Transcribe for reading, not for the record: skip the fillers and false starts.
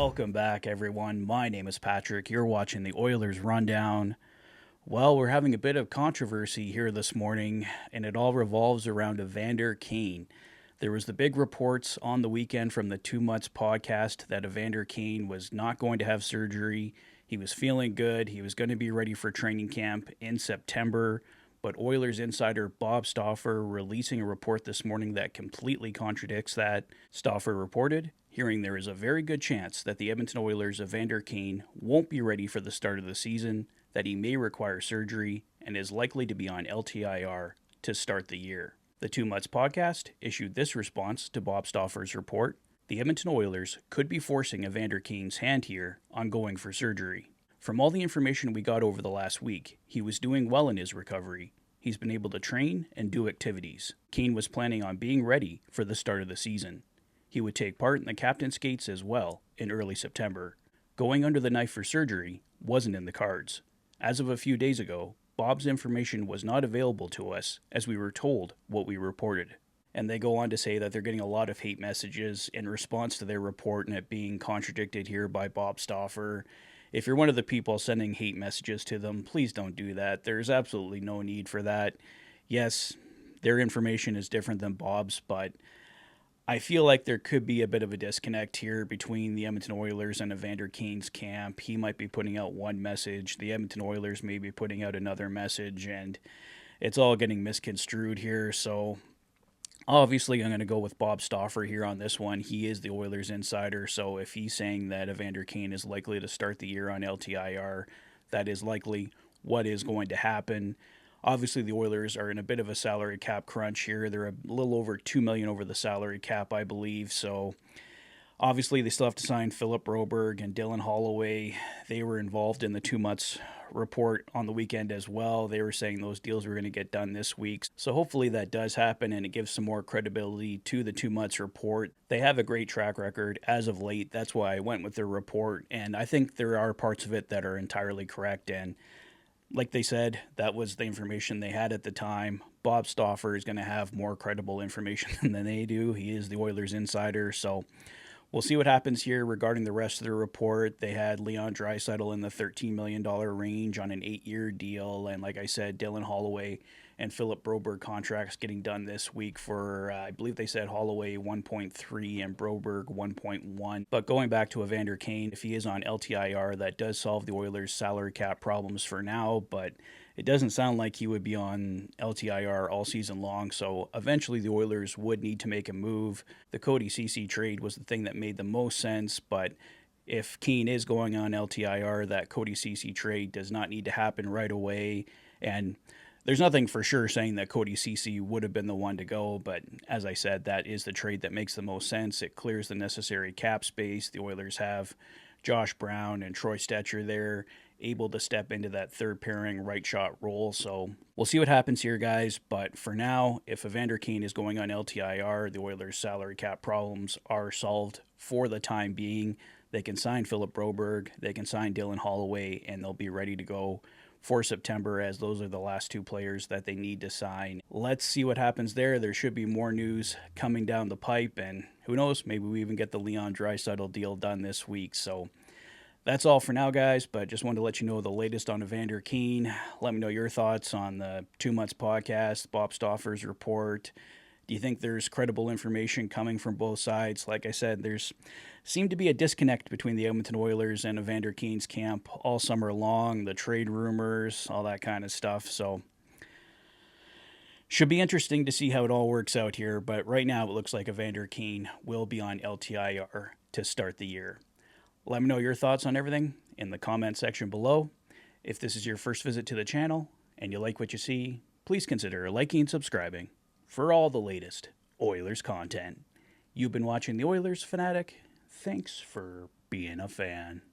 Welcome back, everyone. My name is Patrick. You're watching the Oilers Rundown. Well, we're having a bit of controversy here this morning, and it all revolves around Evander Kane. There was the big reports on the weekend from the 2 Months podcast that Evander Kane was not going to have surgery. He was feeling good. He was going to be ready for training camp in September. But Oilers insider Bob Stauffer releasing a report this morning that completely contradicts that. Stauffer reported, hearing there is a very good chance that the Edmonton Oilers' Evander Kane won't be ready for the start of the season, that he may require surgery, and is likely to be on LTIR to start the year. The 2 Months podcast issued this response to Bob Stauffer's report. The Edmonton Oilers could be forcing Evander Kane's hand here on going for surgery. From all the information we got over the last week, he was doing well in his recovery. He's been able to train and do activities. Kane was planning on being ready for the start of the season. He would take part in the captain's skates as well in early September. Going under the knife for surgery wasn't in the cards. As of a few days ago, Bob's information was not available to us as we were told what we reported. And they go on to say that they're getting a lot of hate messages in response to their report and it being contradicted here by Bob Stauffer. If you're one of the people sending hate messages to them, please don't do that. There's absolutely no need for that. Yes, their information is different than Bob's, but I feel like there could be a bit of a disconnect here between the Edmonton Oilers and Evander Kane's camp. He might be putting out one message. The Edmonton Oilers may be putting out another message, and it's all getting misconstrued here. So obviously, I'm going to go with Bob Stauffer here on this one. He is the Oilers insider, so if he's saying that Evander Kane is likely to start the year on LTIR, that is likely what is going to happen. Obviously, the Oilers are in a bit of a salary cap crunch here. They're a little over $2 million over the salary cap, I believe, so obviously they still have to sign Philip Broberg and Dylan Holloway. They were involved in the 2 Months report on the weekend as well. They were saying those deals were going to get done this week. So hopefully that does happen and it gives some more credibility to the 2 Months report. They have a great track record as of late. That's why I went with their report. And I think there are parts of it that are entirely correct. And like they said, that was the information they had at the time. Bob Stauffer is going to have more credible information than they do. He is the Oilers insider. So we'll see what happens here regarding the rest of the report. They had Leon Draisaitl in the $13 million range on an 8-year deal. And like I said, Dylan Holloway and Philip Broberg contracts getting done this week for, I believe they said Holloway 1.3 and Broberg 1.1. But going back to Evander Kane, if he is on LTIR, that does solve the Oilers' salary cap problems for now. But it doesn't sound like he would be on LTIR all season long, so eventually the Oilers would need to make a move. The Cody Ceci trade was the thing that made the most sense, but if Kane is going on LTIR, that Cody Ceci trade does not need to happen right away. And there's nothing for sure saying that Cody Ceci would have been the one to go, but as I said, that is the trade that makes the most sense. It clears the necessary cap space. The Oilers have Josh Brown and Troy Stetcher there, able to step into that third pairing right shot role. So we'll see what happens here, guys. But for now, if Evander Kane is going on LTIR, the Oilers' salary cap problems are solved for the time being. They can sign Philip Broberg, they can sign Dylan Holloway, and they'll be ready to go for September, as those are the last two players that they need to sign. Let's see what happens there. There should be more news coming down the pipe, and who knows, maybe we even get the Leon Draisaitl deal done this week. So that's all for now, guys, but just wanted to let you know the latest on Evander Kane. Let me know your thoughts on the 2 Months podcast, Bob Stauffer's report. Do you think there's credible information coming from both sides? Like I said, there's seemed to be a disconnect between the Edmonton Oilers and Evander Kane's camp all summer long, the trade rumors, all that kind of stuff. So should be interesting to see how it all works out here, but right now it looks like Evander Kane will be on LTIR to start the year. Let me know your thoughts on everything in the comment section below. If this is your first visit to the channel and you like what you see, please consider liking and subscribing for all the latest Oilers content. You've been watching the Oilers Fanatic. Thanks for being a fan.